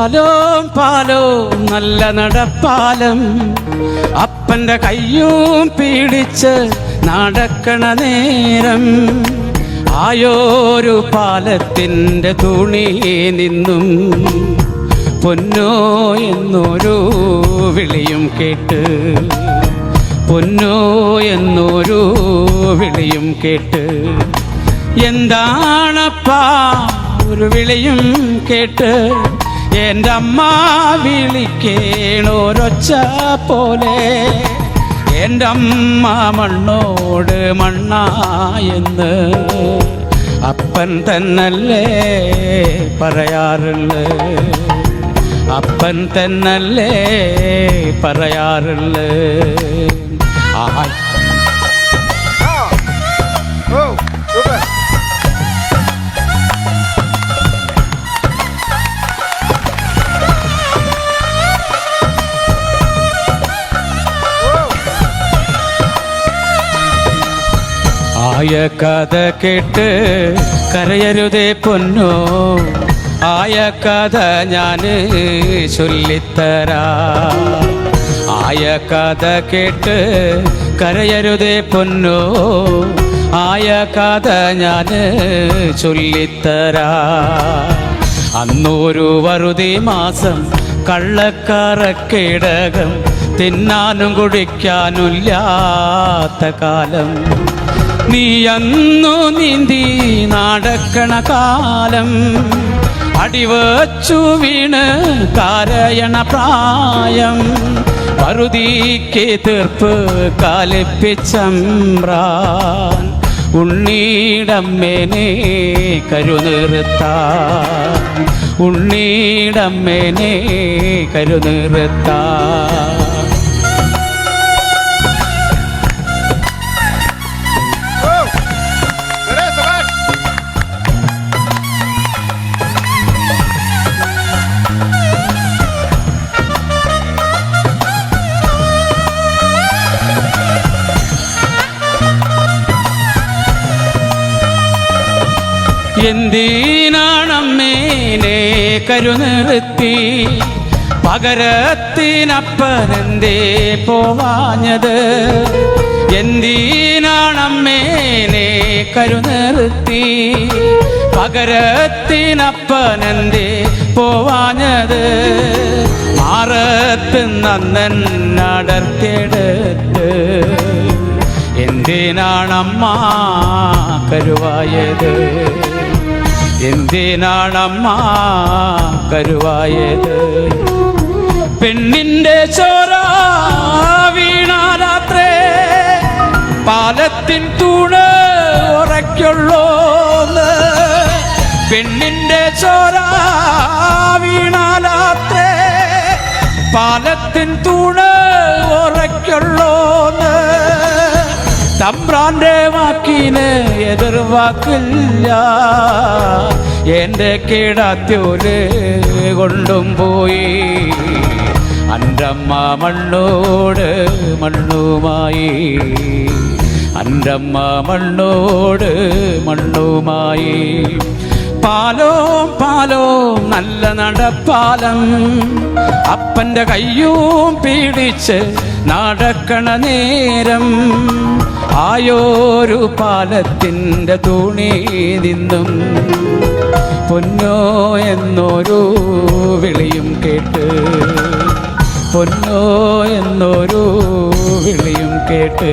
പാലോം പാലോം നല്ല നടപ്പാലം, അപ്പന്റെ കയ്യും പിടിച്ച് നടക്കണ നേരം ആയോരു പാലത്തിൻ്റെ തുണി നിന്നും പൊന്നോ എന്നൊരു വിളിയും കേട്ട്, പൊന്നോ എന്നൊരു വിളിയും കേട്ട്. എന്താണപ്പാ ഒരു വിളിയും കേട്ട്? എൻ്റെ അമ്മ വിളിക്കേണോരൊച്ച പോലെ, എൻ്റെ അമ്മ മണ്ണോട് മണ്ണായെന്ന് അപ്പൻ തന്നല്ലേ പറയാറുള്ളു, അപ്പൻ തന്നല്ലേ പറയാറുള്ളു. ആയ കഥ കേട്ട് കരയരുതേ പൊന്നോ, ആയ കഥ ഞാൻ ചൊല്ലിത്തരാ. ആയ കഥ കേട്ട് കരയരുതേ പൊന്നോ, ആയ കഥ ഞാൻ ചൊല്ലിത്തരാ. അന്നൊരു വറുതി മാസം കള്ളക്കറക്കിടകം, തിന്നാനും കുടിക്കാനുമില്ലാത്ത കാലം, നീ അന്നു നീന്തി നടക്കണ കാലം, അടിവച്ചു വീണ് കരയണ പ്രായം, വറുതിക്ക് തീർപ്പ് കാലിപ്പിച്ചമ്പ്രാൻ ഉണ്ണീടമ്മേനെ കരുനിർത്താൻ, ഉണ്ണീടമ്മേനെ കരുനിർത്താൻ. എന്തിനാണമ്മേനെ കരുനിർത്തി, പകരത്തിനപ്പനെന്തേ പോവാഞ്ഞത്? എന്തിനാണമ്മേനെ കരുനിർത്തി, പകരത്തിനപ്പനെന്തേ പോവാഞ്ഞത്? മാറത്തുന്നടർത്തിയെടുത്ത് എന്തിനാണമ്മ കരുവായത്? എന്തിനാണമ്മ കരുവായത്? പെണ്ണിൻ്റെ ചോര വീണാലാത്രേ പാലത്തിൻ തൂണ് ഉറയ്ക്കുള്ളൂന്ന്, പെണ്ണിൻ്റെ ചോര വീണാലാത്രേ പാലത്തിൻ തൂണ് ഉറയ്ക്കുള്ളൂന്ന്. തമ്പ്രാന്റെ വാക്കിന് എതിർവാക്കില്ല, എൻ്റെ കിടാത്യോല് കൊണ്ടും പോയി. അൻ്റമ്മ മണ്ണോട് മണ്ണുമായി, അൻ്റമ്മ മണ്ണോട് മണ്ണുമായി. പാലോം പാലോം നല്ല നടപ്പാലം, അപ്പൻ്റെ കയ്യും പിടിച്ച് നടക്കണ നേരം ആയോരു പാലത്തിൻ്റെ തുണി നിന്നും പൊന്നോ എന്നൊരു വിളിയും കേട്ട്, പൊന്നോ എന്നൊരു വിളിയും കേട്ട്.